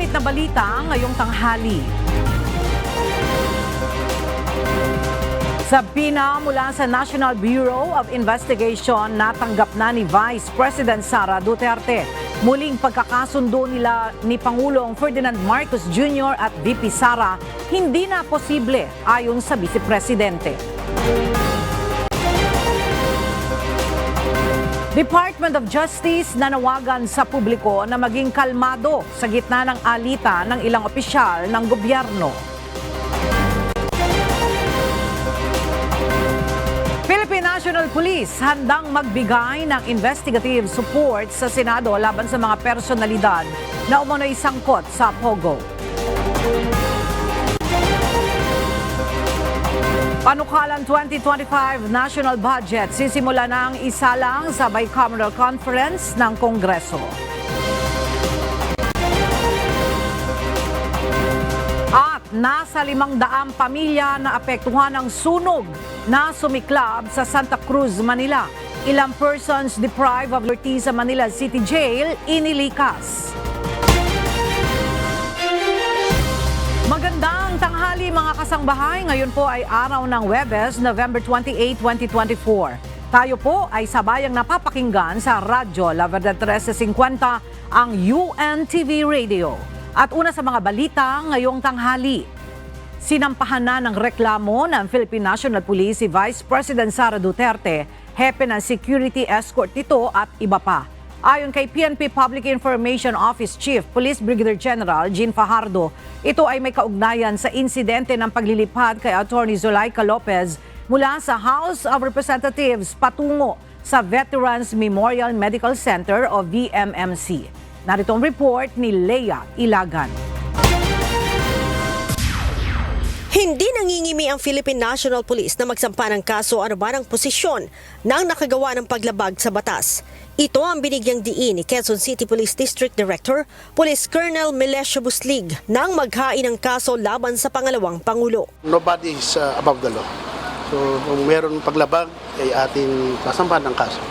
Mainit na balita ngayong tanghali. Sabina mula sa National Bureau of Investigation, natanggap na ni Vice President Sara Duterte. Muling pagkakasundo nila ni Pangulong Ferdinand Marcos Jr. at VP Sara hindi na posible ayon sa Vice Presidente. Department of Justice nanawagan sa publiko na maging kalmado sa gitna ng alitan ng ilang opisyal ng gobyerno. Philippine National Police handang magbigay ng investigative support sa Senado laban sa mga personalidad na umano'y sangkot sa Pogo. Panukalan 2025 National Budget, sisimula na ang isalang sa Bicameral Conference ng Kongreso. At nasa 500 pamilya na apektuhan ng sunog na sumiklab sa Santa Cruz, Manila. Ilang persons deprived of liberty sa Manila City Jail inilikas. Magandang tanghali mga kasangbahay. Ngayon po ay araw ng Huwebes, November 28, 2024. Tayo po ay sabayang napapakinggan sa Radyo La Verdad 1350, ang UNTV Radio. At una sa mga balita ngayong tanghali. Sinampahan na ng reklamo ng Philippine National Police si Vice President Sara Duterte, hepe ng security escort nito at iba pa. Ayon kay PNP Public Information Office Chief Police Brigadier General Jean Fajardo, ito ay may kaugnayan sa insidente ng paglilipad kay Attorney Zulaika Lopez mula sa House of Representatives patungo sa Veterans Memorial Medical Center o VMMC. Narito ang report ni Leia Ilagan. Hindi nangingimi ang Philippine National Police na magsampa ng kaso anuman ang posisyon ng nakagawa ng paglabag sa batas. Ito ang binigyang diin ni Quezon City Police District Director, Police Colonel Melesio Buslig, nang maghain ng kaso laban sa pangalawang Pangulo. Nobody is above the law. So kung meron paglabag, ay ating sasampahan ng kaso.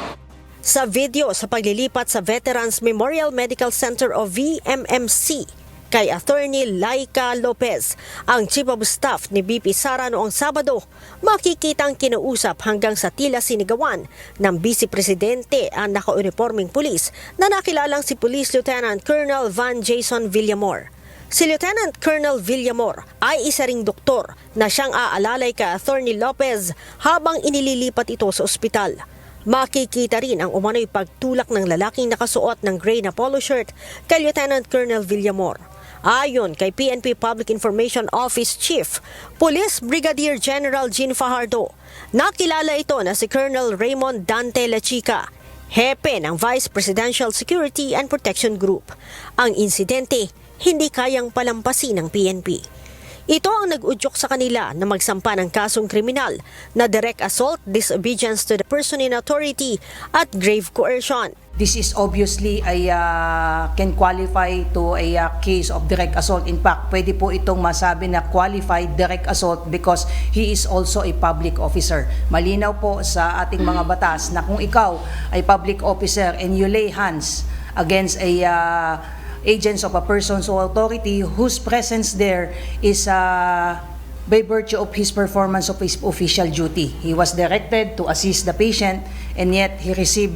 Sa video sa paglilipat sa Veterans Memorial Medical Center o VMMC, kay Attorney Laika Lopez, ang Chief of Staff ni VP Sara noong Sabado, makikita ang kinausap hanggang sa tila sinigawan ng Vice Presidente ang naka-uniforming pulis na nakilalang si Police Lieutenant Colonel Van Jason Villamor. Si Lieutenant Colonel Villamor ay isa ring doktor na siyang aalalay kay Attorney Lopez habang inililipat ito sa ospital. Makikita rin ang umano'y pagtulak ng lalaking nakasuot ng gray na polo shirt kay Lieutenant Colonel Villamor. Ayon kay PNP Public Information Office Chief Police Brigadier General Jean Fajardo, nakilala ito na si Colonel Raymond Dante Lachica, hepe ng Vice Presidential Security and Protection Group. Ang insidente hindi kayang palampasin ng PNP. Ito ang nag-udyok sa kanila na magsampa ng kasong kriminal na direct assault, disobedience to the person in authority at grave coercion. This is obviously can qualify to a case of direct assault. In fact, pwede po itong masabi na qualified direct assault because he is also a public officer. Malinaw po sa ating mga batas na kung ikaw ay public officer and you lay hands against a agents of a person's authority whose presence there is by virtue of his performance of his official duty. He was directed to assist the patient and yet he received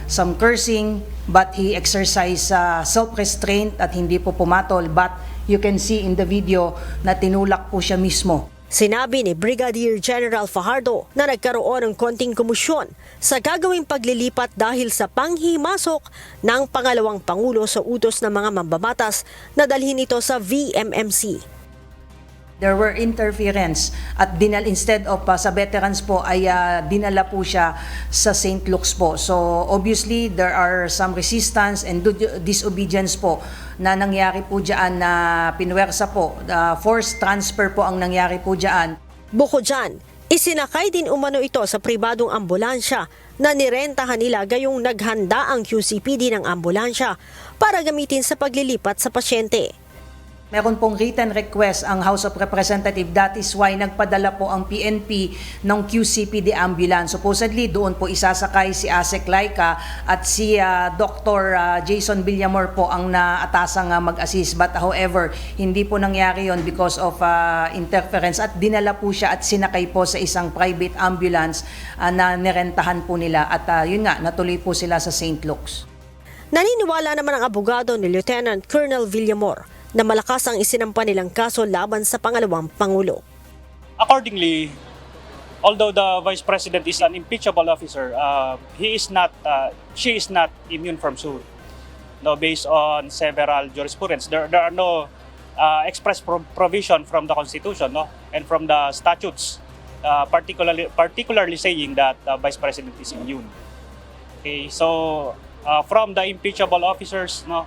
some cursing but he exercised self-restraint at hindi po pumatol, but you can see in the video na tinulak po siya mismo. Sinabi ni Brigadier General Fajardo na nagkaroon ng konting komusyon sa gagawing paglilipat dahil sa panghimasok ng pangalawang Pangulo sa utos ng mga mambabatas na dalhin ito sa VMMC. There were interference at instead of sa veterans po ay dinala po siya sa St. Luke's po. So obviously there are some resistance and disobedience po na nangyari po dyan na pinwersa po. Forced transfer po ang nangyari po dyan. Bukod dyan, isinakay din umano ito sa pribadong ambulansya na nirentahan nila gayong naghanda ang QCPD ng ambulansya para gamitin sa paglilipat sa pasyente. Meron pong written request ang House of Representatives. That is why nagpadala po ang PNP ng QCPD ambulance. Supposedly, doon po isasakay si Asek Laika at si Dr. Jason Villamor po ang naatasang mag-assist. But however, hindi po nangyari yon because of interference at dinala po siya at sinakay po sa isang private ambulance na nirentahan po nila. At yun nga, natuloy po sila sa St. Luke's. Naniniwala naman ang abogado ni Lieutenant Colonel Villamor na malakas ang isinampa nilang kaso laban sa pangalawang Pangulo. Accordingly, although the Vice President is an impeachable officer, she is not immune from suit. No, based on several jurisprudence, there are no express provision from the Constitution, no, and from the statutes, particularly saying that the Vice President is immune. Okay, so from the impeachable officers, no,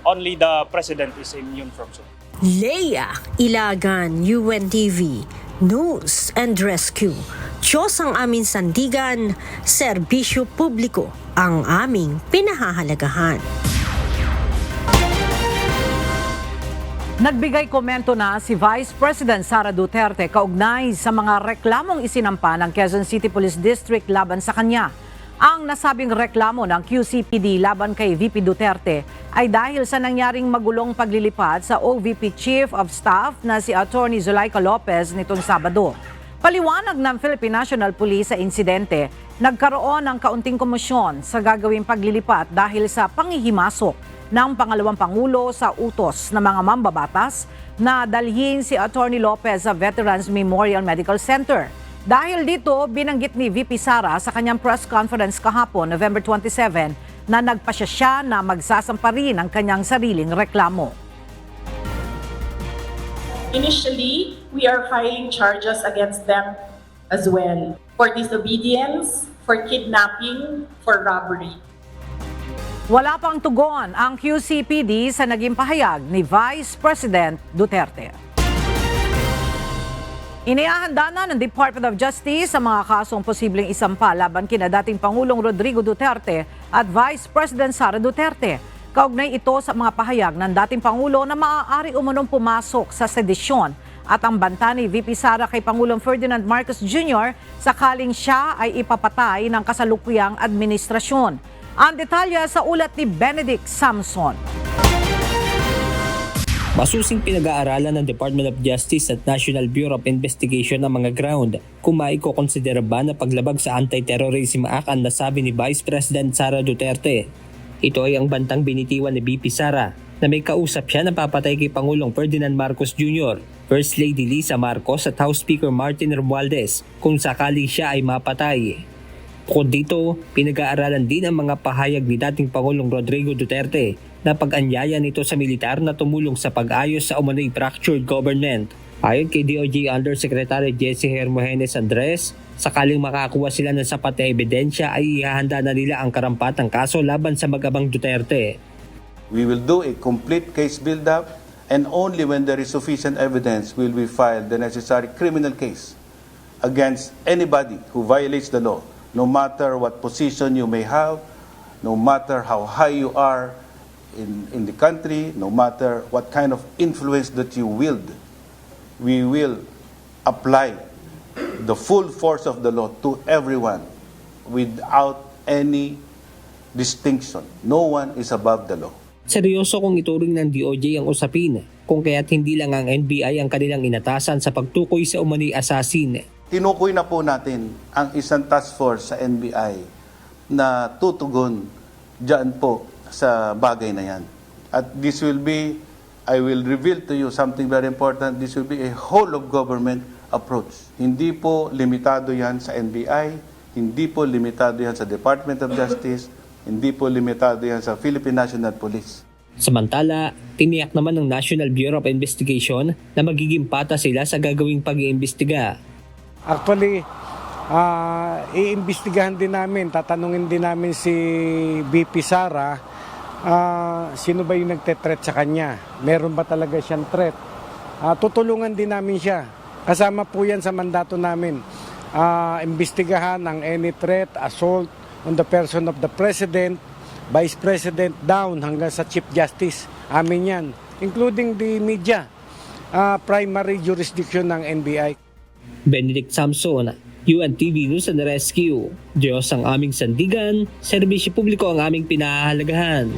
only the President is immune from suit. Leia Ilagan, UNTV, News and Rescue. Diyos ang aming sandigan, serbisyo publiko ang aming pinahahalagahan. Nagbigay komento na si Vice President Sara Duterte kaugnay sa mga reklamong isinampa ng Quezon City Police District laban sa kanya. Ang nasabing reklamo ng QCPD laban kay VP Duterte ay dahil sa nangyaring magulong paglilipat sa OVP Chief of Staff na si Attorney Zulaika Lopez nitong Sabado. Paliwanag ng Philippine National Police sa insidente, nagkaroon ng kaunting komosyon sa gagawing paglilipat dahil sa panghihimasok ng pangalawang Pangulo sa utos ng mga mambabatas na dalhin si Attorney Lopez sa Veterans Memorial Medical Center. Dahil dito, binanggit ni VP Sara sa kanyang press conference kahapon, November 27, na nagpasya siya na magsasampa rin ang kanyang sariling reklamo. Initially, we are filing charges against them as well for disobedience, for kidnapping, for robbery. Wala pang tugon ang QCPD sa naging pahayag ni Vice President Duterte. Inihahanda na ng Department of Justice sa mga kasong posibleng isampa laban kina dating Pangulong Rodrigo Duterte at Vice President Sara Duterte. Kaugnay ito sa mga pahayag ng dating Pangulo na maaari umunong pumasok sa sedisyon at ang banta ni VP Sara kay Pangulong Ferdinand Marcos Jr. sakaling siya ay ipapatay ng kasalukuyang administrasyon. Ang detalye sa ulat ni Benedict Samson. Masusing pinag-aaralan ng Department of Justice at National Bureau of Investigation ang mga ground kung maikokonsidera ba na paglabag sa Anti-Terrorism Act ang nasabi ni Vice President Sara Duterte. Ito ay ang bantang binitiwan ni VP Sara na may kausap siya na papatay kay Pangulong Ferdinand Marcos Jr., First Lady Lisa Marcos at House Speaker Martin Romualdez kung sakaling siya ay mapatay. Bukod dito, pinag-aaralan din ang mga pahayag ni dating Pangulong Rodrigo Duterte na pag-anyaya nito sa militar na tumulong sa pag-ayos sa umano'y fractured government. Ayon kay DOJ Undersecretary Jesse Hermogenes Andres, sakaling makakuha sila ng sapat na ebidensya ay ihahanda na nila ang karampatang kaso laban sa mag-abang Duterte. We will do a complete case build-up and only when there is sufficient evidence will we file the necessary criminal case against anybody who violates the law, no matter what position you may have, no matter how high you are in the country, no matter what kind of influence that you wield, we will apply the full force of the law to everyone without any distinction. No one is above the law. Seryoso kung ituring ng DOJ ang usapin, kung kaya't hindi lang ang NBI ang kanilang inatasan sa pagtukoy sa umano'y asasin. Tinukoy na po natin ang isang task force sa NBI na tutugon dyan po sa bagay na yan. At this will be, I will reveal to you something very important, this will be a whole of government approach. Hindi po limitado yan sa NBI, hindi po limitado yan sa Department of Justice, hindi po limitado yan sa Philippine National Police. Samantala, tiniyak naman ng National Bureau of Investigation na magiging pata sila sa gagawing pag-iimbestiga. Actually, iimbestigahan din namin, tatanungin din namin si VP Sara, sino ba yung nagte-threat sa kanya? Meron ba talaga siyang threat? Tutulungan din namin siya. Kasama po yan sa mandato namin. Imbestigahan ang any threat, assault on the person of the President, Vice President down hanggang sa Chief Justice. Amin yan, including the media. primary jurisdiction ng NBI. Benedict Samson, UNTV News and Rescue. Diyos ang aming sandigan, serbisyo publiko ang aming pinahahalagahan.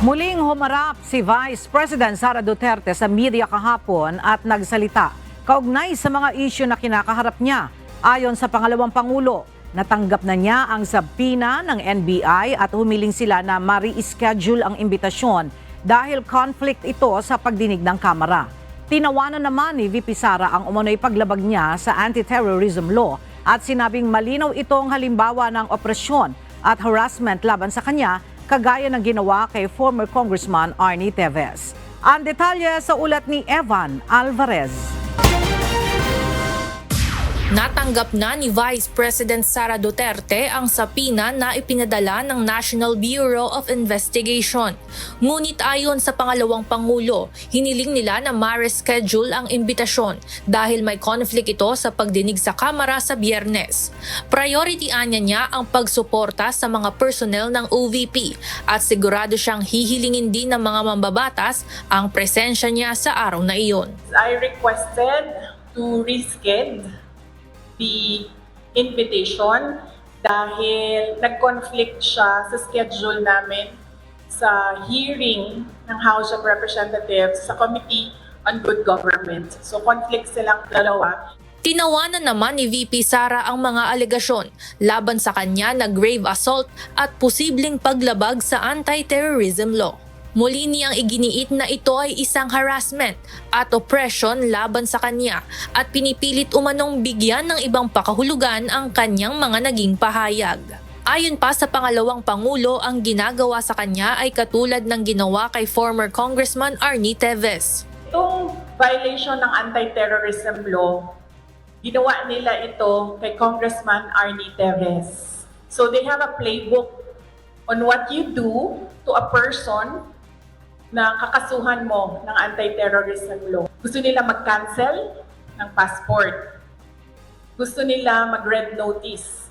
Muling humarap si Vice President Sara Duterte sa media kahapon at nagsalita kaugnay sa mga isyu na kinakaharap niya. Ayon sa pangalawang Pangulo, natanggap na niya ang subpoena ng NBI at humiling sila na ma-reschedule ang imbitasyon dahil conflict ito sa pagdinig ng Kamara. Tinawanan naman ni VP Sara ang umano'y paglabag niya sa anti-terrorism law at sinabing malinaw itong halimbawa ng opresyon at harassment laban sa kanya kagaya ng ginawa kay former Congressman Arnie Teves. Ang detalye sa ulat ni Evan Alvarez. Natanggap na ni Vice President Sara Duterte ang subpoena na ipinadala ng National Bureau of Investigation. Ngunit ayon sa pangalawang Pangulo, hiniling nila na ma-reschedule ang imbitasyon dahil may conflict ito sa pagdinig sa Kamara sa Biyernes. Priority anya niya ang pagsuporta sa mga personnel ng OVP at sigurado siyang hihilingin din ng mga mambabatas ang presensya niya sa araw na iyon. I requested to reschedule the invitation dahil nag-conflict siya sa schedule namin sa hearing ng House of Representatives sa Committee on Good Government. So conflict silang dalawa. Tinawanan naman ni VP Sara ang mga alegasyon laban sa kanya na grave assault at posibleng paglabag sa anti-terrorism law. Muli niyang iginiit na ito ay isang harassment at oppression laban sa kanya at pinipilit umanong bigyan ng ibang pakahulugan ang kanyang mga naging pahayag. Ayon pa sa pangalawang Pangulo, ang ginagawa sa kanya ay katulad ng ginawa kay former Congressman Arnie Teves. Itong violation ng anti-terrorism law, ginawa nila ito kay Congressman Arnie Teves. So they have a playbook on what you do to a person na kakasuhan mo ng anti-terrorism law. Gusto nila mag-cancel ng passport. Gusto nila mag-red notice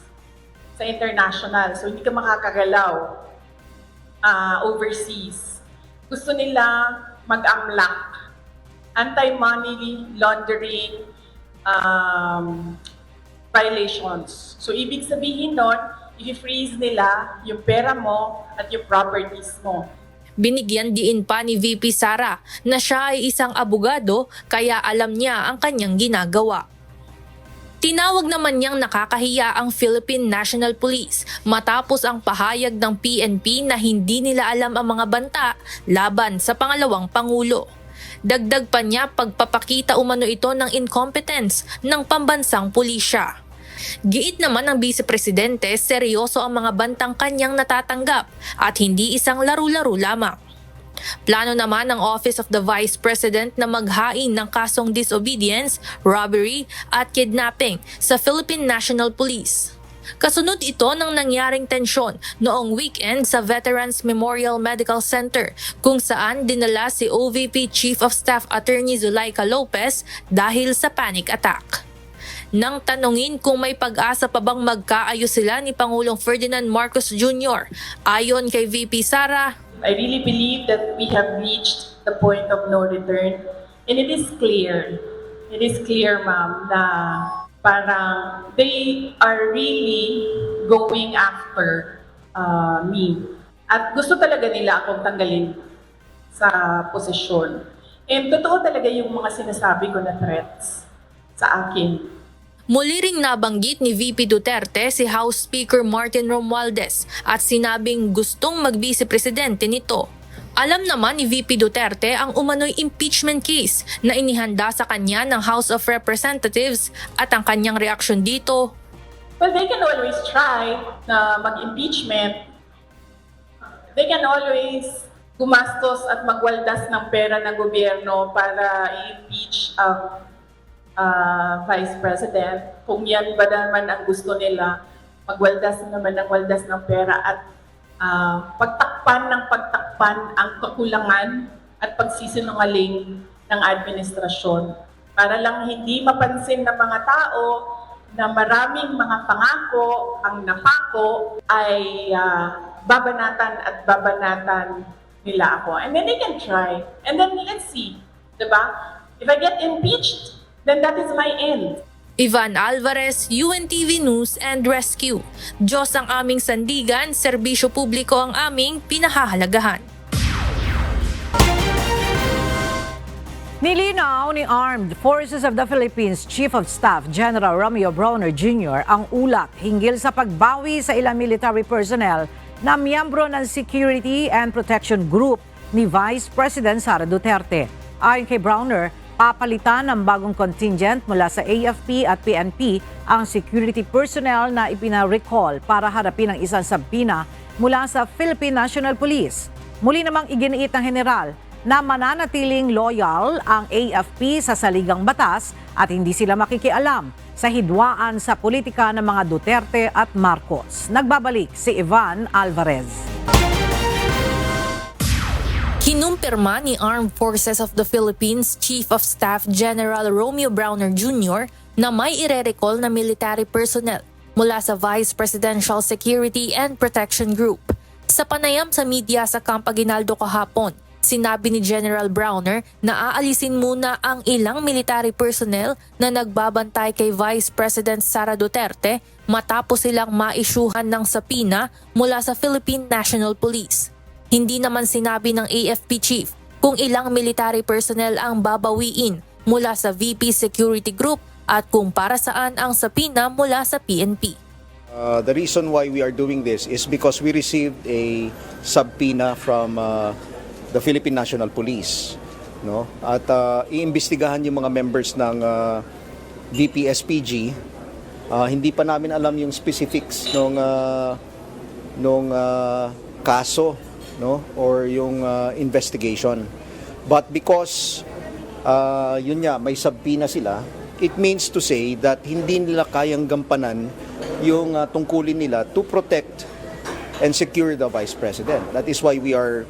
sa international. So hindi ka makakagalaw overseas. Gusto nila mag-amlak. Anti-money laundering violations. So ibig sabihin nun, i-freeze nila yung pera mo at yung properties mo. Binigyan diin pa ni VP Sara na siya ay isang abogado kaya alam niya ang kanyang ginagawa. Tinawag naman niyang nakakahiya ang Philippine National Police matapos ang pahayag ng PNP na hindi nila alam ang mga banta laban sa pangalawang Pangulo. Dagdag pa niya pagpapakita umano ito ng incompetence ng pambansang pulisya. Giit naman ng Vice Presidente, seryoso ang mga bantang kanyang natatanggap at hindi isang laro-laro lamang. Plano naman ng Office of the Vice President na maghain ng kasong disobedience, robbery at kidnapping sa Philippine National Police. Kasunod ito ng nangyaring tensyon noong weekend sa Veterans Memorial Medical Center kung saan dinala si OVP Chief of Staff Attorney Zuleika Lopez dahil sa panic attack. Nang tanungin kung may pag-asa pa bang magkaayos sila ni Pangulong Ferdinand Marcos Jr., ayon kay VP Sara, I really believe that we have reached the point of no return. And it is clear, ma'am, na parang they are really going after me. At gusto talaga nila akong tanggalin sa posisyon. And totoo talaga yung mga sinasabi ko na threats sa akin. Muli ring nabanggit ni VP Duterte si House Speaker Martin Romualdez at sinabing gustong mag-vice presidente nito. Alam naman ni VP Duterte ang umano'y impeachment case na inihanda sa kanya ng House of Representatives at ang kanyang reaksyon dito. Well, they can always try na mag-impeachment. They can always gumastos at magwaldas ng pera ng gobyerno para i-impeach ang Vice President. Kung yan ba naman ang gusto nila, magwaldas naman ng waldas ng pera at pagtakpan ang kakulangan at pagsisinungaling ng administrasyon. Para lang hindi mapansin ng mga tao na maraming mga pangako ang napako ay babanatan at babanatan nila ako. And then they can try. And then let's see. Diba? If I get impeached, then that is my end. Ivan Alvarez, UNTV News and Rescue. Diyos ang aming sandigan, serbisyo publiko ang aming pinahahalagahan. Nilinaw ni Armed Forces of the Philippines Chief of Staff General Romeo Brawner Jr. ang ulat hinggil sa pagbawi sa ilang military personnel na miyembro ng Security and Protection Group ni Vice President Sara Duterte. Ayon kay Brawner, papalitan ng bagong contingent mula sa AFP at PNP ang security personnel na ipina-recall para harapin ang isang sabina mula sa Philippine National Police. Muli namang iginiit ng general na mananatiling loyal ang AFP sa saligang batas at hindi sila makikialam sa hidwaan sa politika ng mga Duterte at Marcos. Nagbabalik si Ivan Alvarez. Kinumpirma ni Armed Forces of the Philippines Chief of Staff General Romeo Brawner Jr. na may ire-recall na military personnel mula sa Vice Presidential Security and Protection Group. Sa panayam sa media sa Camp Aguinaldo kahapon, sinabi ni General Brawner na aalisin muna ang ilang military personnel na nagbabantay kay Vice President Sara Duterte matapos silang maisyuhan ng sapina mula sa Philippine National Police. Hindi naman sinabi ng AFP Chief kung ilang military personnel ang babawiin mula sa VP Security Group at kung para saan ang sapina mula sa PNP. The reason why we are doing this is because we received a subpoena from the Philippine National Police, no? At iimbestigahan yung mga members ng VP-SPG. Hindi pa namin alam yung specifics nung kaso, no, or yung investigation. But because yun nga, may subpoena sila, it means to say that hindi nila kayang gampanan yung tungkulin nila to protect and secure the Vice President. That is why we are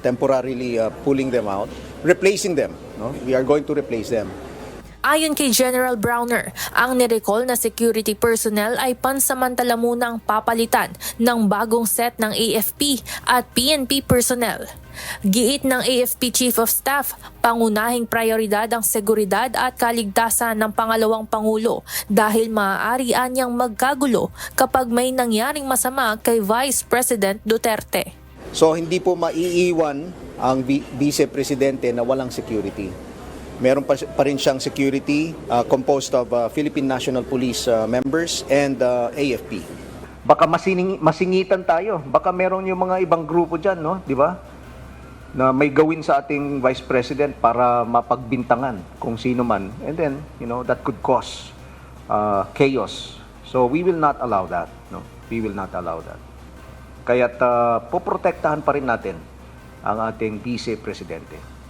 temporarily pulling them out, replacing them. No? We are going to replace them. Ayon kay General Brawner, ang nirecall na security personnel ay pansamantala munang papalitan ng bagong set ng AFP at PNP personnel. Giit ng AFP Chief of Staff, pangunahing prioridad ang seguridad at kaligtasan ng pangalawang Pangulo dahil maaari anyang magkagulo kapag may nangyaring masama kay Vice President Duterte. So hindi po maiiwan ang Vice Presidente na walang security. Meron pa rin siyang security composed of Philippine National Police members and AFP. Baka masingitan tayo. Baka meron yung mga ibang grupo dyan, no? Di ba? Na may gawin sa ating Vice President para mapagbintangan kung sino man. And then, that could cause chaos. So we will not allow that. No? We will not allow that. Kaya't poprotektahan pa rin natin ang ating Vice Presidente.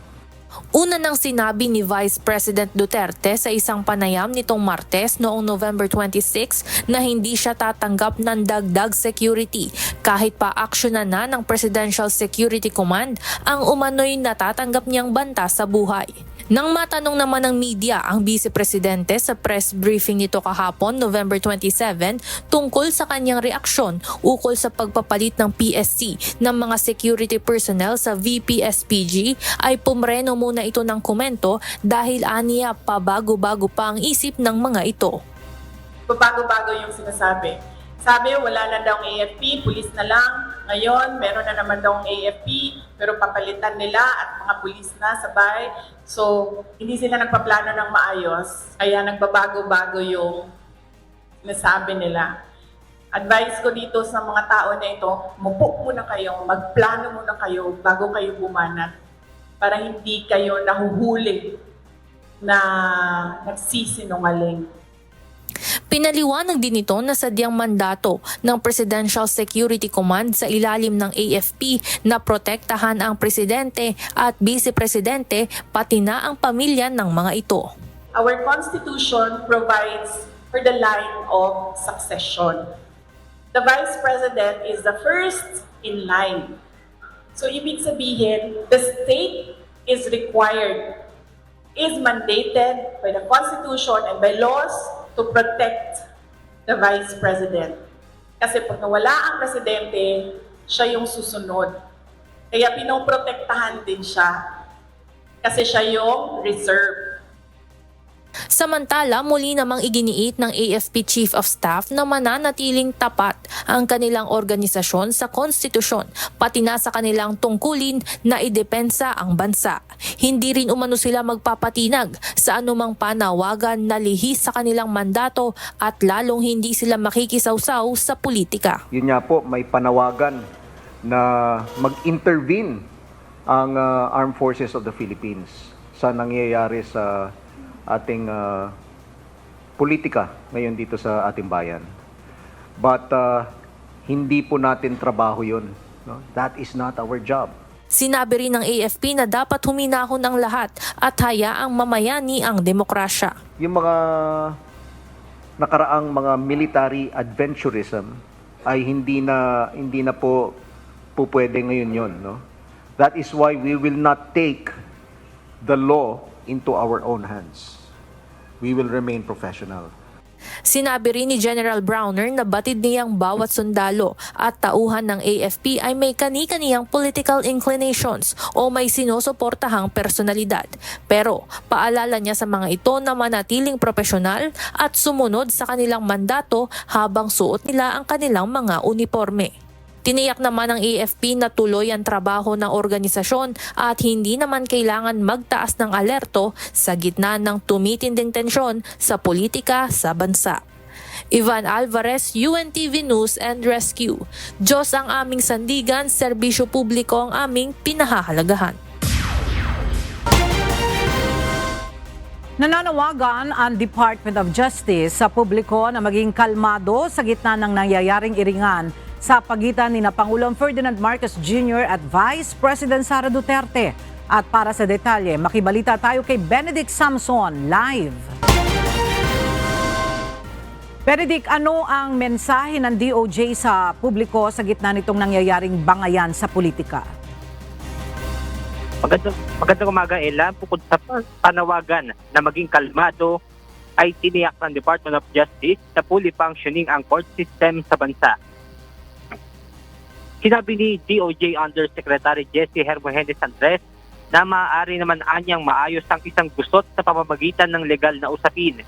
Una nang sinabi ni Vice President Duterte sa isang panayam nitong Martes noong November 26 na hindi siya tatanggap ng dagdag security kahit pa aksyonan na ng Presidential Security Command ang umano'y natatanggap niyang banta sa buhay. Nang matanong naman ng media ang Vice Presidente sa press briefing nito kahapon, November 27, tungkol sa kanyang reaksyon ukol sa pagpapalit ng PSC ng mga security personnel sa VP-SPG, ay pumreno muna ito ng komento dahil aniya pabago-bago pa ang isip ng mga ito. Bago-bago yung sinasabi. Sabi, wala na daw ang AFP, pulis na lang. Ngayon, meron na naman daw ang AFP, pero papalitan nila at mga pulis na sabay. So, hindi sila nagpaplano ng maayos, kaya nagbabago-bago yung nasabi nila. Advice ko dito sa mga tao na ito, mupo muna kayo, magplano muna kayo bago kayo bumanat para hindi kayo nahuhuli na nagsisinungaling. Pinaliwanag din ito na sadyang mandato ng Presidential Security Command sa ilalim ng AFP na protektahan ang presidente at vice-presidente pati na ang pamilya ng mga ito. Our Constitution provides for the line of succession. The Vice President is the first in line. So ibig sabihin, the state is required, is mandated by the Constitution and by laws to protect the Vice President. Kasi pag nawala ang Presidente, siya yung susunod Kaya pinoprotektahan din siya kasi siya yung reserve. Samantala, muli namang iginiit ng AFP Chief of Staff na mananatiling tapat ang kanilang organisasyon sa konstitusyon, pati na sa kanilang tungkulin na idepensa ang bansa. Hindi rin umano sila magpapatinag sa anumang panawagan na lihis sa kanilang mandato at lalong hindi sila makikisawsaw sa politika. Yun nga po, may panawagan na mag-intervene ang Armed Forces of the Philippines sa nangyayari sa ating politika ngayon dito sa ating bayan. But hindi po natin trabaho yun. No? That is not our job. Sinabi rin ng AFP na dapat huminahon ang lahat at hayaang mamayani ang demokrasya. Yung mga nakaraang mga military adventurism ay hindi na po pwede ngayon yun. No? That is why we will not take the law into our own hands. We will remain professional. Sinabi rin ni General Browner na batid niyang bawat sundalo at tauhan ng AFP ay may kani-kaniyang political inclinations o may sinusuportahang personalidad. Pero paalala niya sa mga ito na manatiling profesional at sumunod sa kanilang mandato habang suot nila ang kanilang mga uniforme. Tiniyak naman ng AFP na tuloy ang trabaho ng organisasyon at hindi naman kailangan magtaas ng alerto sa gitna ng tumitinding tensyon sa politika sa bansa. Ivan Alvarez, UNTV News and Rescue. Diyos ang aming sandigan, serbisyo publiko ang aming pinahahalagahan. Nananawagan ang Department of Justice sa publiko na maging kalmado sa gitna ng nangyayaring iringan sa pagitan ni Pangulong Ferdinand Marcos Jr. at Vice President Sara Duterte. At para sa detalye, makibalita tayo kay Benedict Samson live. Benedict, ano ang mensahe ng DOJ sa publiko sa gitna nitong nangyayaring bangayan sa politika? Magandang umaga, Ella. Bukod sa panawagan na maging kalmado, ay tiniyak ng Department of Justice na fully functioning ang court system sa bansa. Sinabi ni DOJ Undersecretary Jesse Hermogenes Andres na maaari naman anyang maayos ang isang gusot sa pamamagitan ng legal na usapin.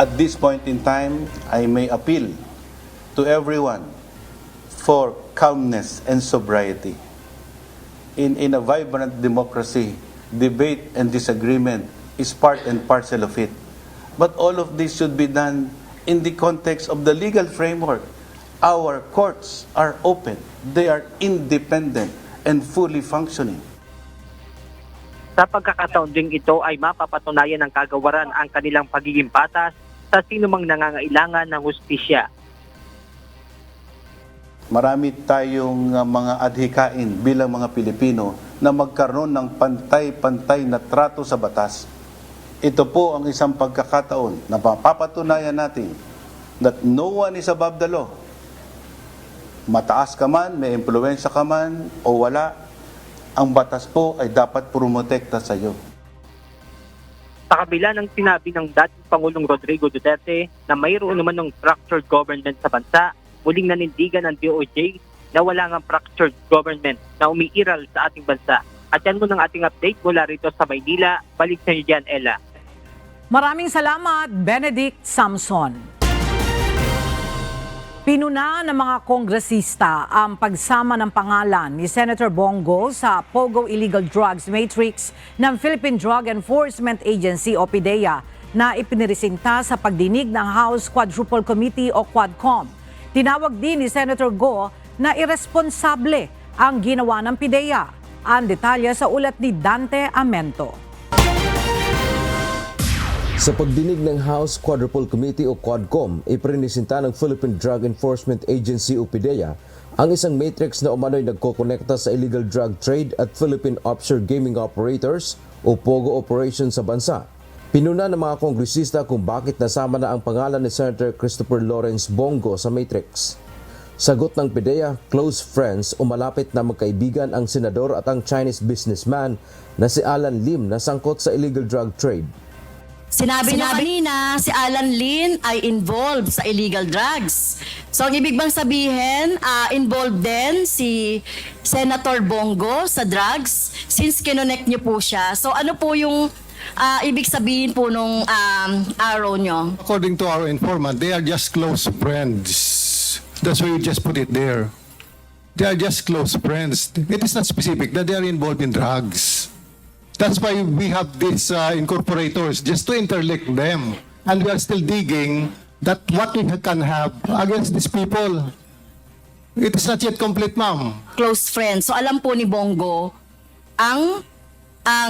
At this point in time, I may appeal to everyone for calmness and sobriety. In a vibrant democracy, debate and disagreement is part and parcel of it. But all of this should be done in the context of the legal framework. Our courts are open, they are independent and fully functioning. Sa pagkakataon ding ito ay mapapatunayan ng kagawaran ang kanilang pagiging patas sa sinumang nangangailangan ng hustisya. Marami tayong mga adhikain bilang mga Pilipino na magkaroon ng pantay-pantay na trato sa batas. Ito po ang isang pagkakataon na mapapatunayan natin that no one is above the law. Mataas ka man, may impluwensya ka man o wala, ang batas po ay dapat promotekta sa iyo. Sa kabila ng sinabi ng dating Pangulong Rodrigo Duterte na mayroon naman ng fractured government sa bansa, muling nanindigan ng DOJ na wala ng fractured government na umiiral sa ating bansa. At yan mo ng ating update mula rito sa Maynila. Balik sa inyo dyan, Ella. Maraming salamat, Benedict Samson. Pinuna ng mga kongresista ang pagsama ng pangalan ni Senator Bongo sa Pogo Illegal Drugs Matrix ng Philippine Drug Enforcement Agency o PDEA na ipiniresinta sa pagdinig ng House Quadruple Committee o Quadcom. Tinawag din ni Senator Go na irresponsable ang ginawa ng PDEA. Ang detalye sa ulat ni Dante Amento. Sa pagdinig ng House Quadruple Committee o Quadcom, iprinisinta ng Philippine Drug Enforcement Agency o PDEA ang isang matrix na umano'y nagkokonekta sa illegal drug trade at Philippine Offshore Gaming Operators o POGO operations sa bansa. Pinuna ng mga kongresista kung bakit nasama na ang pangalan ni Senator Christopher Lawrence Bongo sa matrix. Sagot ng PDEA, close friends o malapit na magkaibigan ang senador at ang Chinese businessman na si Alan Lim na sangkot sa illegal drug trade. Sinabi niyo kanina, si Alan Lin ay involved sa illegal drugs. So, ang ibig bang sabihin, involved din si Senator Bongo sa drugs since kinonect niyo po siya. So, ano po yung ibig sabihin po nung araw niyo? According to our informant, they are just close friends. That's why you just put it there. They are just close friends. It is not specific that they are involved in drugs. That's why we have these incorporators, just to interlink them. And we are still digging that what we can have against these people. It is not yet complete, ma'am. Close friends. So, alam po ni Bongo ang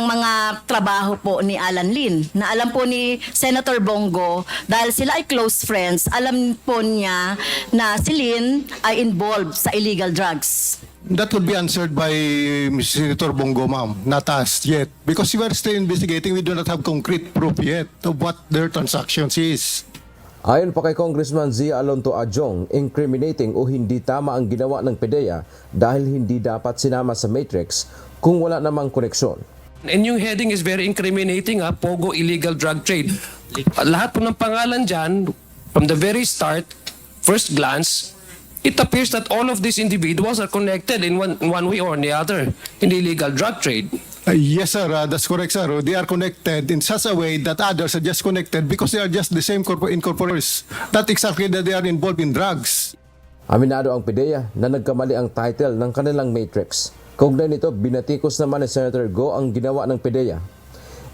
mga trabaho po ni Alan Lin. Na alam po ni Senator Bongo, dahil sila ay close friends, alam po niya na si Lin ay involved sa illegal drugs. That would be answered by Senator Bongo, ma'am. Not us yet. Because we are still investigating, we do not have concrete proof yet of what their transactions is. Ayon pa kay Congressman Zia Alonto Adjong, incriminating o hindi tama ang ginawa ng PDEA dahil hindi dapat sinama sa matrix kung wala namang koneksyon. And yung heading is very incriminating, Pogo illegal drug trade. Lahat po ng pangalan dyan, from the very start, first glance, it appears that all of these individuals are connected in one way or the other in the illegal drug trade. Yes, sir. That's correct, sir. They are connected in such a way that others are just connected because they are just the same incorporators. Not exactly that they are involved in drugs. Aminado ang PDEA na nagkamali ang title ng kanilang matrix. Kaugnay nito, binatikos naman ni Senator Go ang ginawa ng PDEA.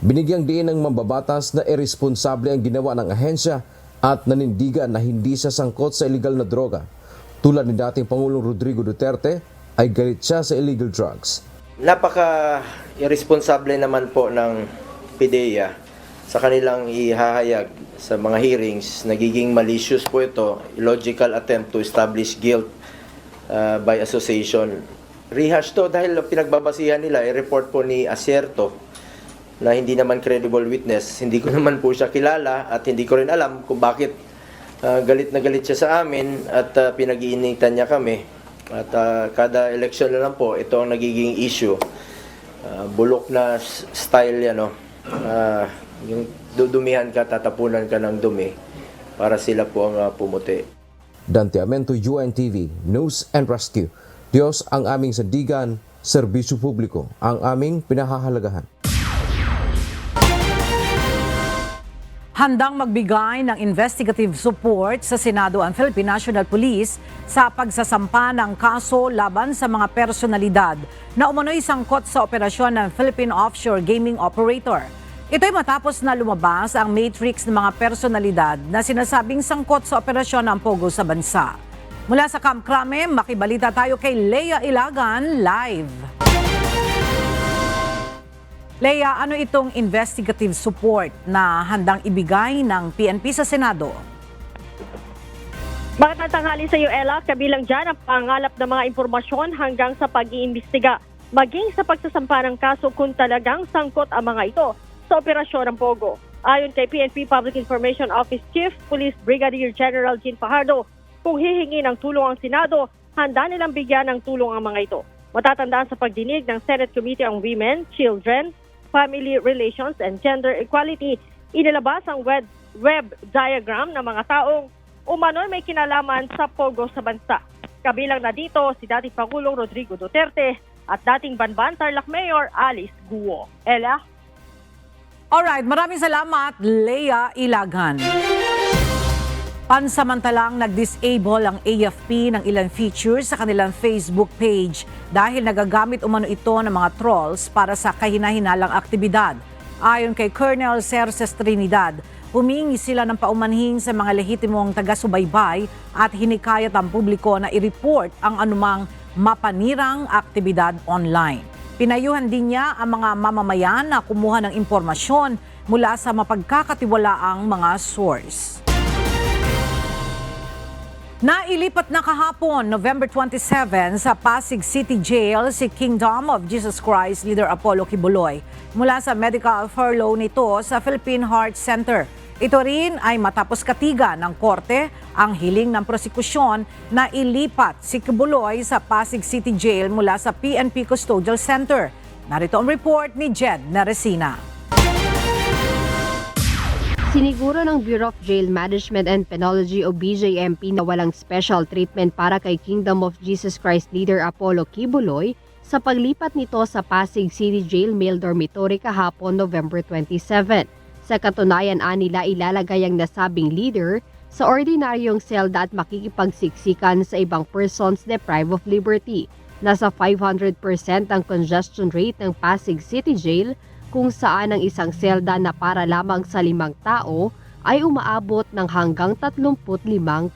Binigyang diin ng mambabatas na irresponsable ang ginawa ng ahensya at nanindigan na hindi siya sangkot sa illegal na droga. Tulad ni dating Pangulong Rodrigo Duterte, ay galit siya sa illegal drugs. Napaka-irresponsable naman po ng PDEA sa kanilang ihahayag sa mga hearings. Nagiging malicious po ito, illogical attempt to establish guilt by association. Rehash to dahil pinagbabasihan nila, i-report po ni Asierto na hindi naman credible witness. Hindi ko naman po siya kilala at hindi ko rin alam kung bakit galit na galit siya sa amin at pinag-iinitan niya kami. At kada eleksyon na lang po, ito ang nagiging issue. Bulok na style yan, no? Yung dudumihan ka, tatapunan ka ng dumi para sila po ang pumuti. Dante Amento, UNTV, News and Rescue. Diyos ang aming sandigan, serbisyo publiko ang aming pinahahalagahan. Handang magbigay ng investigative support sa Senado ang Philippine National Police sa pagsasampa ng kaso laban sa mga personalidad na umano'y sangkot sa operasyon ng Philippine Offshore Gaming Operator. Ito'y matapos na lumabas ang matrix ng mga personalidad na sinasabing sangkot sa operasyon ng Pogo sa bansa. Mula sa Camp Crame, makibalita tayo kay Lea Ilagan live. Lea, ano itong investigative support na handang ibigay ng PNP sa Senado? Magandang tanghali sa iyo, Ella. Kabilang dyan ang pangalap ng mga impormasyon hanggang sa pag-iimbestiga, maging sa pagsasampa ng kaso kung talagang sangkot ang mga ito sa operasyon ng Pogo. Ayon kay PNP Public Information Office Chief Police Brigadier General Jean Fajardo, kung hihingi ng tulong ang Senado, handa nilang bigyan ng tulong ang mga ito. Matatandaan sa pagdinig ng Senate Committee on Women, Children, Family Relations and Gender Equality, inilabas ang web diagram ng mga taong umano'y may kinalaman sa Pogo sa bansa. Kabilang na dito si dating Pangulong Rodrigo Duterte at dating Banban Tarlac Mayor Alice Guo. Ella? Alright, maraming salamat, Lea Ilagan. Pansamantalang nag-disable ang AFP ng ilang features sa kanilang Facebook page dahil nagagamit umano ito ng mga trolls para sa kahina-hinalang aktibidad. Ayon kay Colonel Cerces Trinidad, humingi sila ng paumanhin sa mga lehitimong taga-subaybay at hinikayat ang publiko na i-report ang anumang mapanirang aktibidad online. Pinayuhan din niya ang mga mamamayan na kumuha ng impormasyon mula sa mapagkakatiwalaang mga source. Nailipat na kahapon, November 27, sa Pasig City Jail si Kingdom of Jesus Christ leader Apollo Kibuloy mula sa medical furlough nito sa Philippine Heart Center. Ito rin ay matapos katiga ng korte ang hiling ng prosekusyon na ilipat si Kibuloy sa Pasig City Jail mula sa PNP Custodial Center. Narito ang report ni Jed Naresina. Siniguro ng Bureau of Jail Management and Penology o BJMP na walang special treatment para kay Kingdom of Jesus Christ leader Apollo Kibuloy sa paglipat nito sa Pasig City Jail Male Dormitory kahapon November 27. Sa katunayan, nila ilalagay ang nasabing leader sa ordinaryong selda at makikipagsiksikan sa ibang persons deprived of liberty. Nasa 500% ang congestion rate ng Pasig City Jail, kung saan ang isang selda na para lamang sa 5 tao ay umaabot ng hanggang 35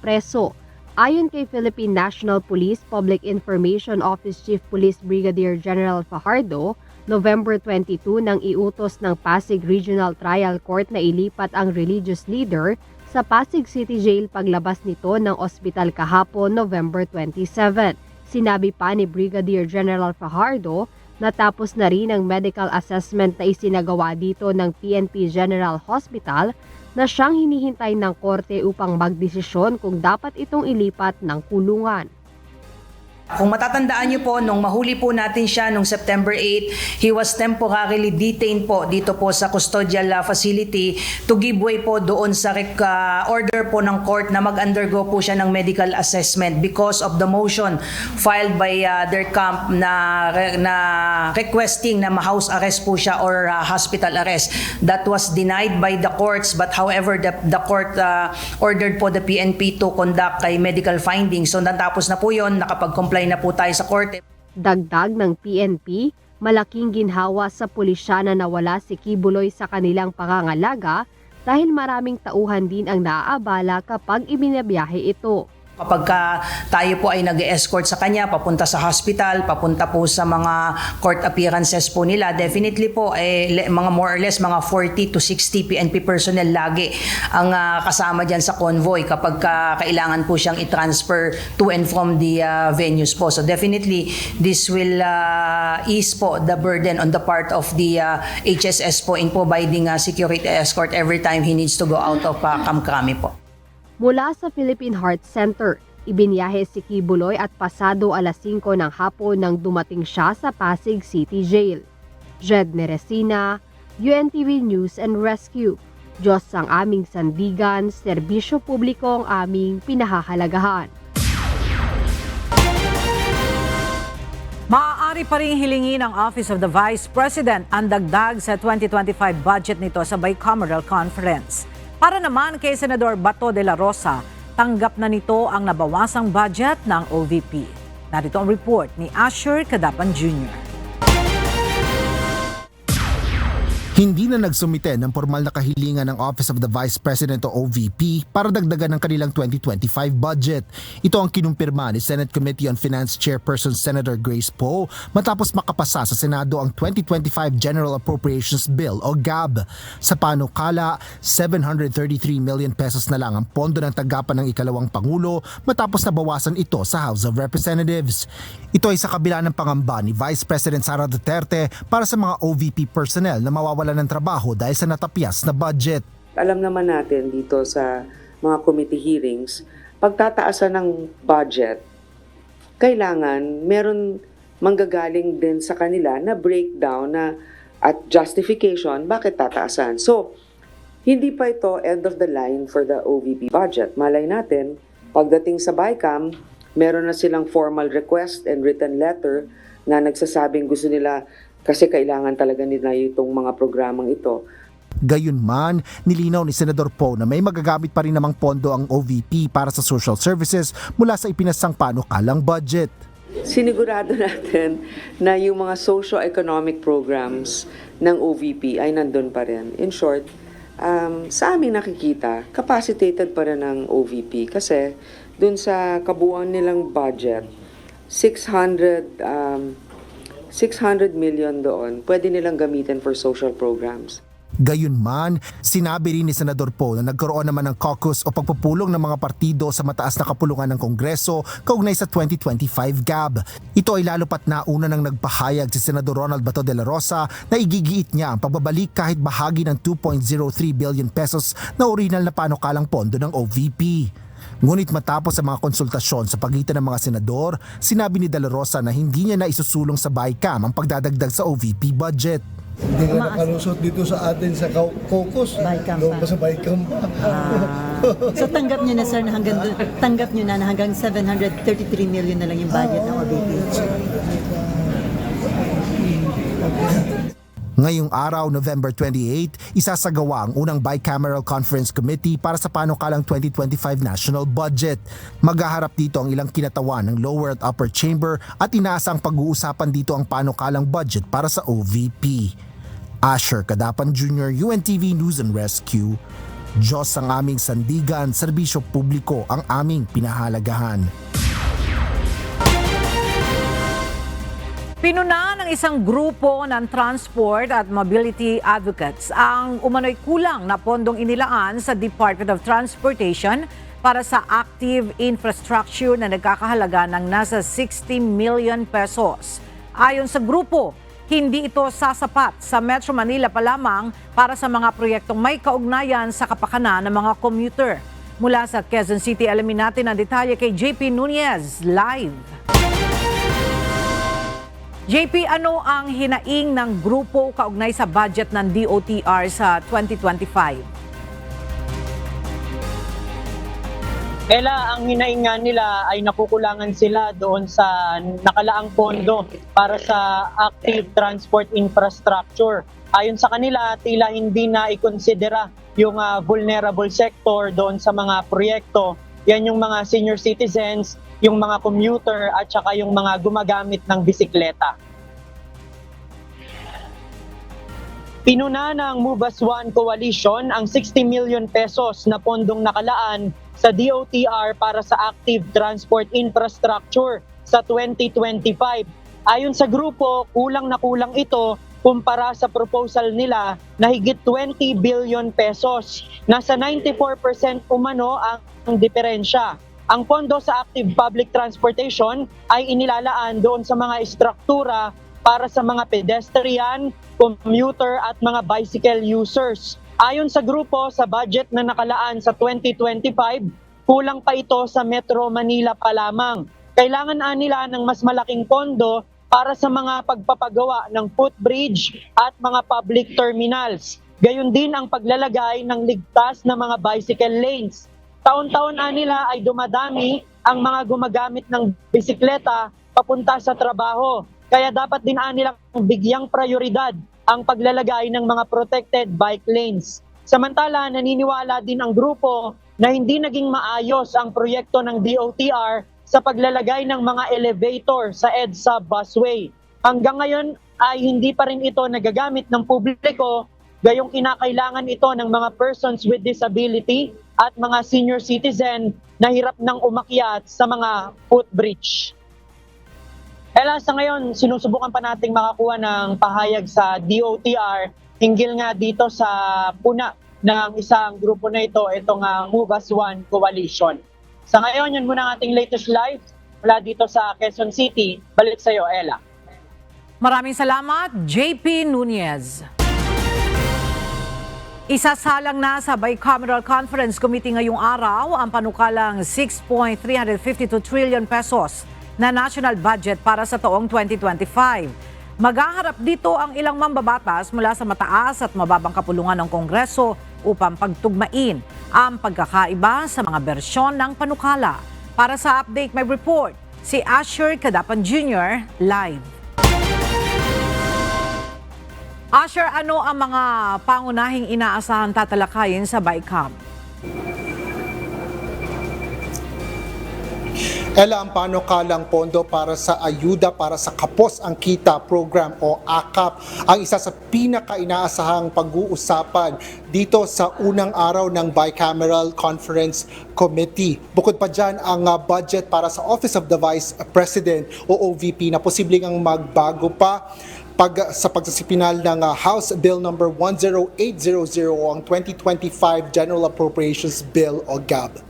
preso. Ayon kay Philippine National Police Public Information Office Chief Police Brigadier General Fajardo, November 22 nang iutos ng Pasig Regional Trial Court na ilipat ang religious leader sa Pasig City Jail paglabas nito ng ospital kahapon November 27. Sinabi pa ni Brigadier General Fajardo, natapos na rin ang medical assessment na isinagawa dito ng PNP General Hospital na siyang hinihintay ng korte upang magdesisyon kung dapat itong ilipat ng kulungan. Kung matatandaan niyo po, nung mahuli po natin siya nung September 8, he was temporarily detained po dito po sa custodial facility to give way po doon sa order po ng court na mag-undergo po siya ng medical assessment because of the motion filed by their camp na requesting na ma-house arrest po siya or hospital arrest. That was denied by the courts, but however the court ordered po the PNP to conduct a medical findings. So natapos na po yun, nakapag-comply na po tayo sa korte. Dagdag ng PNP, malaking ginhawa sa pulisya na nawala si Kibuloy sa kanilang pangangalaga dahil maraming tauhan din ang naaabala kapag ibinabiyahe ito. Kapag tayo po ay nag-escort sa kanya, papunta sa hospital, papunta po sa mga court appearances po nila, definitely po mga more or less mga 40 to 60 PNP personnel lagi ang kasama dyan sa convoy kapag kailangan po siyang i-transfer to and from the venues po. So definitely this will ease po the burden on the part of the HSS po in providing security escort every time he needs to go out of Camp Crame po. Mula sa Philippine Heart Center, ibinyahe si Kibuloy at pasado alas 5 ng hapon nang dumating siya sa Pasig City Jail. Jed Neresina, UNTV News and Rescue. Diyos ang aming sandigan, serbisyo publiko ang aming pinahahalagahan. Maaari pa rin hilingin ng Office of the Vice President ang dagdag sa 2025 budget nito sa Bicameral Conference. Para naman kay Senador Bato de la Rosa, tanggap na nito ang nabawasang budget ng OVP. Narito ang report ni Asher Cadapan Jr. Hindi na nagsumite ng formal na kahilingan ng Office of the Vice President o OVP para dagdagan ng kanilang 2025 budget. Ito ang kinumpirma ni Senate Committee on Finance Chairperson Senator Grace Poe matapos makapasa sa Senado ang 2025 General Appropriations Bill o GAB. Sa panukala, 733 million pesos na lang ang pondo ng tanggapan ng ikalawang Pangulo matapos nabawasan ito sa House of Representatives. Ito ay sa kabila ng pangamba ni Vice President Sara Duterte para sa mga OVP personnel na mawawalan ng trabaho dahil sa natapyas na budget. Alam naman natin dito sa mga committee hearings, pagtataasan ng budget, kailangan meron manggagaling din sa kanila na breakdown na at justification bakit tataasan. So, hindi pa ito end of the line for the OVP budget. Malay natin, pagdating sa BICAM, meron na silang formal request and written letter na nagsasabing gusto nila kasi kailangan talaga nila itong mga programang ito. Gayunman, nilinaw ni Senador Poe na may magagamit pa rin namang pondo ang OVP para sa social services mula sa ipinasang panukalang budget. Sinigurado natin na yung mga socio-economic programs ng OVP ay nandun pa rin. In short, sa aming nakikita, capacitated pa rin ang OVP kasi dun sa kabuuan nilang budget, 600 million doon, pwede nilang gamitin for social programs. Gayunman, sinabi rin ni Senador Poe na nagkaroon naman ng caucus o pagpupulong ng mga partido sa mataas na kapulungan ng Kongreso kaugnay sa 2025 GAB. Ito ay lalo pat nauna nang nagpahayag si Senador Ronald Bato de la Rosa na igigiit niya ang pagbabalik kahit bahagi ng 2.03 billion pesos na original na panukalang pondo ng OVP. Ngunit matapos sa mga konsultasyon sa pagitan ng mga senador, sinabi ni De La Rosa na hindi niya na isusulong sa BICAM ang pagdadagdag sa OVP budget. Hindi ka nakalusot dito sa atin sa Caucus. Doon pa sa Baykam pa. So tanggap niyo na sir na hanggang 733 million na lang yung budget ng OVP. Ngayong araw, November 28, isasagawa ang unang Bicameral Conference Committee para sa panukalang 2025 national budget. Maghaharap dito ang ilang kinatawan ng lower at upper chamber at inaasang pag-uusapan dito ang panukalang budget para sa OVP. Asher Kadapan Jr., UNTV News and Rescue. Diyos ang aming sandigan, serbisyo publiko ang aming pinahalagahan. Pinuna ng isang grupo ng transport at mobility advocates ang umano'y kulang na pondong inilaan sa Department of Transportation para sa active infrastructure na nagkakahalaga ng nasa 60 million pesos. Ayon sa grupo, hindi ito sasapat sa Metro Manila pa lamang para sa mga proyektong may kaugnayan sa kapakanan ng mga commuter. Mula sa Quezon City, alamin natin ang detalye kay JP Nunez live. JP, ano ang hinaing ng grupo kaugnay sa budget ng DOTR sa 2025? Ella, ang hinaingan nila ay nakukulangan sila doon sa nakalaang pondo para sa active transport infrastructure. Ayon sa kanila, tila hindi na ikonsidera yung vulnerable sector doon sa mga proyekto. Yan yung mga senior citizens, yung mga commuter at saka yung mga gumagamit ng bisikleta. Pinuna ng Move As One Coalition ang 60 million pesos na pondong nakalaan sa DOTR para sa active transport infrastructure sa 2025. Ayon sa grupo, kulang na kulang ito kumpara sa proposal nila na higit 20 billion pesos. Nasa 94% umano ang diferensya. Ang pondo sa active public transportation ay inilalaan doon sa mga istruktura para sa mga pedestrian, commuter at mga bicycle users. Ayon sa grupo, sa budget na nakalaan sa 2025, kulang pa ito sa Metro Manila pa lamang. Kailangan nila ng mas malaking pondo para sa mga pagpapagawa ng footbridge at mga public terminals. Gayon din ang paglalagay ng ligtas na mga bicycle lanes. Taon-taon nila ay dumadami ang mga gumagamit ng bisikleta papunta sa trabaho. Kaya dapat din nilang bigyang prioridad ang paglalagay ng mga protected bike lanes. Samantala, naniniwala din ang grupo na hindi naging maayos ang proyekto ng DOTR sa paglalagay ng mga elevator sa EDSA busway. Hanggang ngayon ay hindi pa rin ito nagagamit ng publiko, gayong kinakailangan ito ng mga persons with disability at mga senior citizen na hirap nang umakyat sa mga footbridge. Ella, sa ngayon, sinusubukan pa nating makakuha ng pahayag sa DOTR hinggil nga dito sa puna ng isang grupo na ito, itong Move As One Coalition. Sa ngayon, yun muna ang ating latest live mula dito sa Quezon City. Balik sa iyo, Ella. Maraming salamat, JP Nunez. Isasalang na sa Bicameral Conference Committee ngayong araw ang panukalang 6.352 trillion pesos na national budget para sa taong 2025. Maghaharap dito ang ilang mambabatas mula sa mataas at mababang kapulungan ng Kongreso upang pagtugmain ang pagkakaiba sa mga bersyon ng panukala. Para sa update, may report si Asher Kadapan Jr. live. Asher, ano ang mga pangunahing inaasahan tatalakayin sa BICAM? Ella, ang panukalang pondo para sa ayuda para sa Kapos ang Kita program o AKAP ang isa sa pinaka-inaasahang pag-uusapan dito sa unang araw ng Bicameral Conference Committee. Bukod pa dyan ang budget para sa Office of the Vice President o OVP na posibleng ang magbago pa sa pagsasipinal ng House Bill number 10800 o ang 2025 General Appropriations Bill o GAB.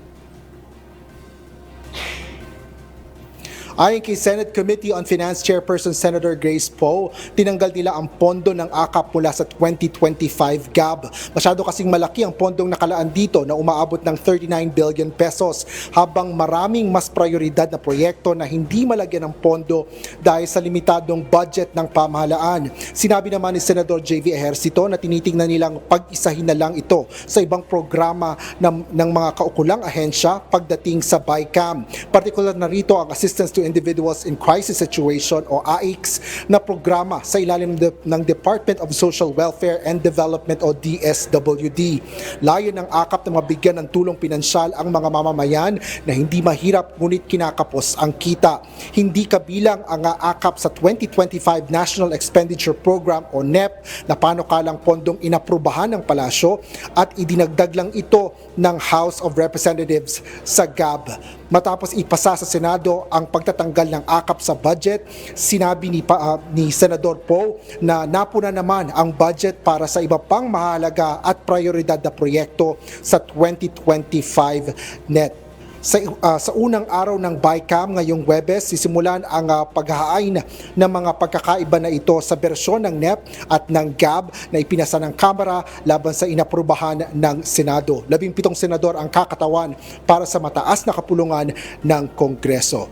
Ayon kay Senate Committee on Finance Chairperson Senator Grace Poe, tinanggal nila ang pondo ng AKAP mula sa 2025 GAB. Masyado kasing malaki ang pondong nakalaan dito na umaabot ng 39 billion pesos, habang maraming mas prioridad na proyekto na hindi malagyan ng pondo dahil sa limitadong budget ng pamahalaan. Sinabi naman ni Senador JV Ejercito na tinitingnan nilang pag-isahin na lang ito sa ibang programa ng mga kaukulang ahensya pagdating sa BICAM. Partikular na rito ang Assistance to Individuals in Crisis Situation o AICS na programa sa ilalim ng Department of Social Welfare and Development o DSWD. Layo ng AKAP na mabigyan ng tulong pinansyal ang mga mamamayan na hindi mahirap ngunit kinakapos ang kita. Hindi kabilang ang AKAP sa 2025 National Expenditure Program o NEP na panukalang pondong inaprubahan ng palasyo at idinagdag lang ito ng House of Representatives sa GAB. Matapos ipasa sa Senado ang pagtatanggal ng AKAP sa budget, sinabi ni Senador Poe na napuna naman ang budget para sa iba pang mahalaga at prioridad na proyekto sa 2025 NET. Sa unang araw ng BICAM ngayong Huwebes, sisimulan ang paghahain ng mga pagkakaiba na ito sa bersyon ng NEP at ng GAB na ipinasa ng Kamara laban sa inaprubahan ng Senado. 17 senador ang kakatawan para sa mataas na kapulungan ng Kongreso.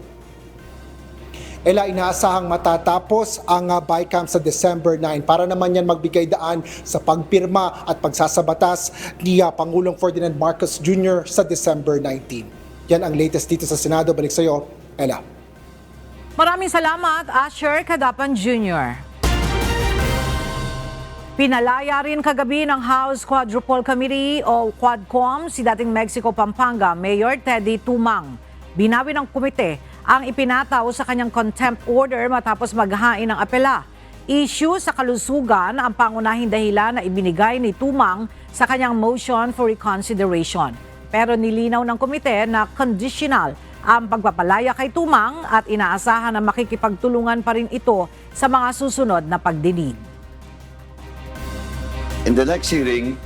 Inaasahang matatapos ang BICAM sa December 9 para naman yan magbigay daan sa pagpirma at pagsasabatas ni Pangulong Ferdinand Marcos Jr. sa December 19. Yan ang latest dito sa Senado. Balik sa iyo, Ella. Maraming salamat, Asher Cadapan Jr. Pinalaya rin kagabi ng House Quadruple Committee o Quadcom si dating Mexico Pampanga Mayor Teddy Tumang. Binawi ng komite ang ipinataw sa kanyang contempt order matapos maghain ng apela. Issue sa kalusugan ang pangunahing dahilan na ibinigay ni Tumang sa kanyang motion for reconsideration. Pero nilinaw ng komite na conditional ang pagpapalaya kay Tumang at inaasahan na makikipagtulungan pa rin ito sa mga susunod na pagdinig. In the next hearing,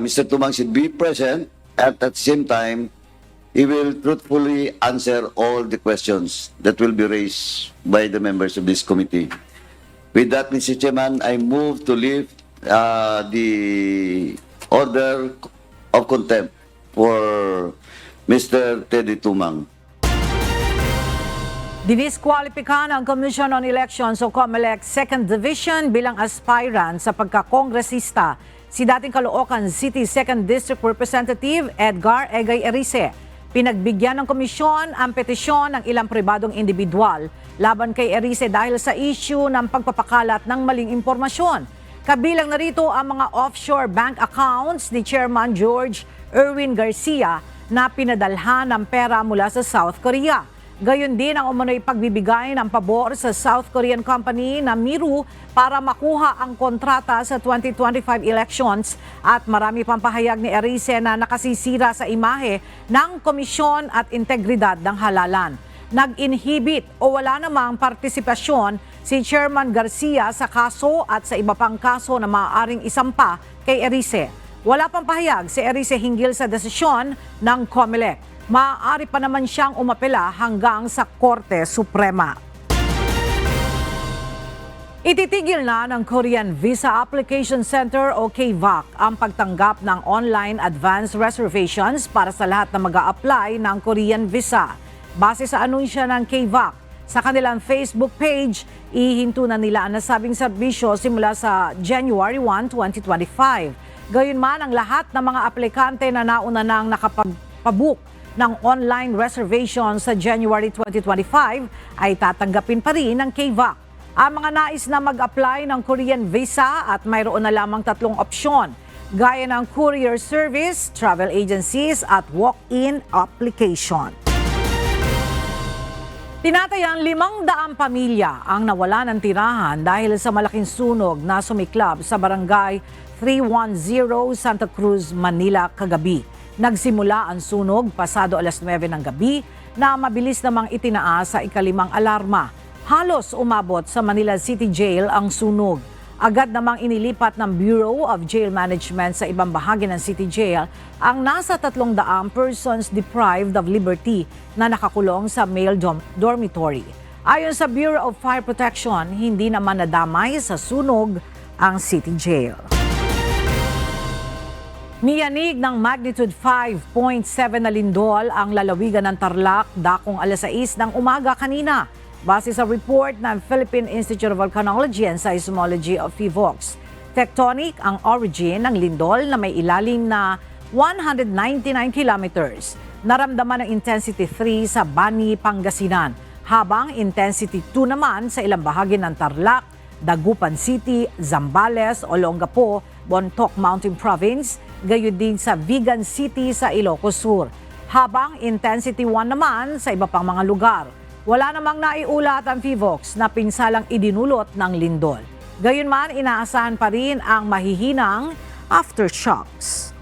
Mr. Tumang should be present at the same time, he will truthfully answer all the questions that will be raised by the members of this committee. With that, Mr. Chairman, I move to lift the order of contempt for Mr. Teddy Tumang. Diniskwalipika ng Commission on Elections o COMELEC 2nd Division bilang aspirant sa pagkakongresista si dating Caloocan City 2nd District Representative Edgar Egay Erice. Pinagbigyan ng komisyon ang petisyon ng ilang pribadong individual laban kay Erice dahil sa issue ng pagpapakalat ng maling impormasyon. Kabilang na rito ang mga offshore bank accounts ni Chairman George Erwin Garcia na pinadalhan ng pera mula sa South Korea. Gayon din ang umano'y pagbibigay ng pabor sa South Korean company na Miru para makuha ang kontrata sa 2025 elections at marami pang pahayag ni Erice na nakasisira sa imahe ng komisyon at integridad ng halalan. Nag-inhibit o wala namang partisipasyon si Chairman Garcia sa kaso at sa iba pang kaso na maaaring isampa kay Erice. Wala pang pahayag si Erice hinggil sa desisyon ng COMELEC. Maaari pa naman siyang umapela hanggang sa Korte Suprema. Ititigil na ng Korean Visa Application Center o KVAC ang pagtanggap ng online advance reservations para sa lahat na mag-a-apply ng Korean Visa. Base sa anunsyo ng KVAC, sa kanilang Facebook page, ihinto na nila ang nasabing serbisyo simula sa January 1, 2025. Gayunman, ang lahat ng mga aplikante na nauna nang nakapagpabook ng online reservation sa January 2025 ay tatanggapin pa rin ng KVAC. Ang mga nais na mag-apply ng Korean Visa at mayroon na lamang 3 opsyon, gaya ng courier service, travel agencies at walk-in application. Tinatayang 500 pamilya ang nawala ng tirahan dahil sa malaking sunog na sumiklab sa barangay 310 Santa Cruz, Manila kagabi. Nagsimula ang sunog pasado alas 9 ng gabi na mabilis namang itinaas sa ika-5 alarma. Halos umabot sa Manila City Jail ang sunog. Agad namang inilipat ng Bureau of Jail Management sa ibang bahagi ng City Jail ang nasa 300 persons deprived of liberty na nakakulong sa male dormitory. Ayon sa Bureau of Fire Protection, hindi naman nadamay sa sunog ang City Jail. Niyanig ng magnitude 5.7 na lindol ang lalawigan ng Tarlac dakong alas 6 ng umaga kanina. Base sa report ng Philippine Institute of Volcanology and Seismology of PHIVOLCS. Tectonic ang origin ng lindol na may ilalim na 199 kilometers. Naramdaman ng intensity 3 sa Bani, Pangasinan, habang intensity 2 naman sa ilang bahagi ng Tarlac, Dagupan City, Zambales, Olongapo, Bontoc Mountain Province, gayon din sa Vigan City sa Ilocos Sur. Habang intensity 1 naman sa iba pang mga lugar. Wala namang naiulat ang PHIVOLCS na pinsalang idinulot ng lindol. Gayunman, inaasahan pa rin ang mahihinang aftershocks.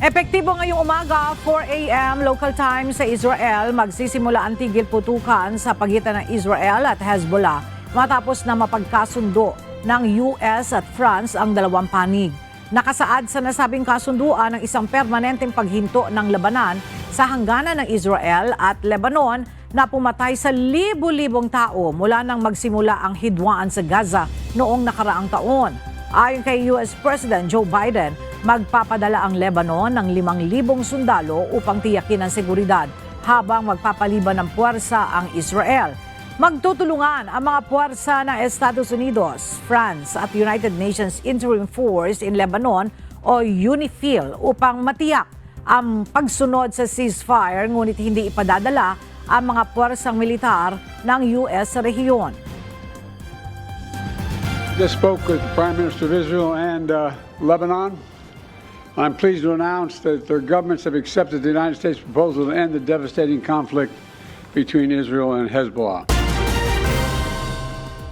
Epektibo ngayong umaga, 4 a.m. local time sa Israel, magsisimula ang tigil putukan sa pagitan ng Israel at Hezbollah matapos na mapagkasundo ng US at France ang dalawang panig. Nakasaad sa nasabing kasunduan ng isang permanenteng paghinto ng labanan sa hangganan ng Israel at Lebanon na pumatay sa libu-libong tao mula nang magsimula ang hidwaan sa Gaza noong nakaraang taon. Ayon kay US President Joe Biden, magpapadala ang Lebanon ng 5,000 sundalo upang tiyakin ang seguridad habang magpapaliban ng puwersa ang Israel. Magtutulungan ang mga puwersa ng Estados Unidos, France at United Nations Interim Force in Lebanon o UNIFIL upang matiyak ang pagsunod sa ceasefire ngunit hindi ipadadala ang mga puwersang militar ng US sa rehiyon. Just spoke with the Prime Minister of Israel and Lebanon. I'm pleased to announce that their governments have accepted the United States proposal to end the devastating conflict between Israel and Hezbollah.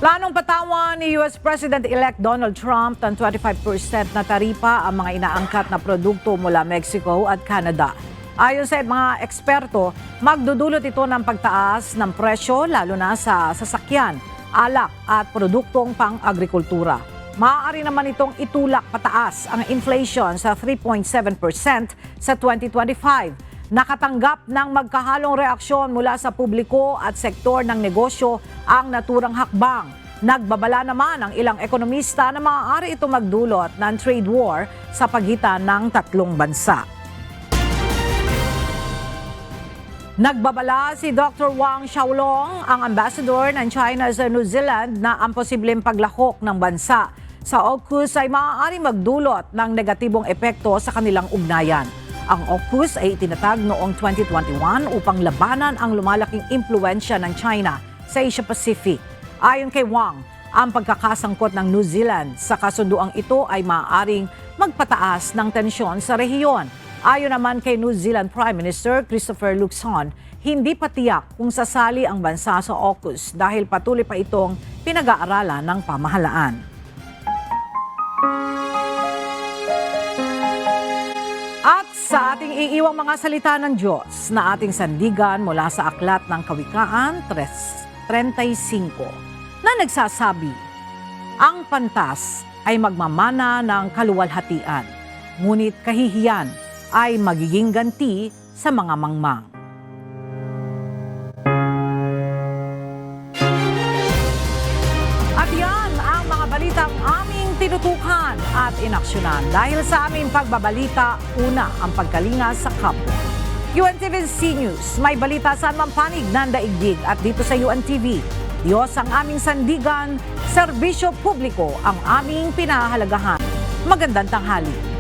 Planong patawan ni US President-elect Donald Trump ng 25% na taripa ang mga inaangkat na produkto mula Mexico at Canada. Ayon sa mga eksperto, magdudulot ito ng pagtaas ng presyo lalo na sa sasakyan, alak at produktong pang-agrikultura. Maaari naman itong itulak pataas ang inflation sa 3.7% sa 2025. Nakatanggap ng magkahalong reaksyon mula sa publiko at sektor ng negosyo ang naturang hakbang. Nagbabala naman ang ilang ekonomista na maaari ito magdulot ng trade war sa pagitan ng tatlong bansa. Nagbabala si Dr. Wang Xiaolong, ang ambassador ng China sa New Zealand, na ang posibleng paglahok ng bansa sa AUKUS ay maaari magdulot ng negatibong epekto sa kanilang ugnayan. Ang AUKUS ay itinatag noong 2021 upang labanan ang lumalaking impluensya ng China sa Asia-Pacific. Ayon kay Wang, ang pagkakasangkot ng New Zealand sa kasunduang ito ay maaaring magpataas ng tensyon sa rehiyon. Ayon naman kay New Zealand Prime Minister Christopher Luxon, hindi pa tiyak kung sasali ang bansa sa AUKUS dahil patuloy pa itong pinag-aaralan ng pamahalaan. At sa ating iiwang mga salita ng Diyos na ating sandigan mula sa Aklat ng Kawikaan 3:35 na nagsasabi, ang pantas ay magmamana ng kaluwalhatian, ngunit kahihiyan ay magiging ganti sa mga mangmang. At yan ang mga balitang aming tinutukan at inaksyonan. Dahil sa aming pagbabalita, una ang pagkalinga sa kapwa. UNTV News, may balita saan mang panig ng daigdig at dito sa UNTV. Diyos ang aming sandigan, serbisyo publiko ang aming pinahahalagahan. Magandang tanghali.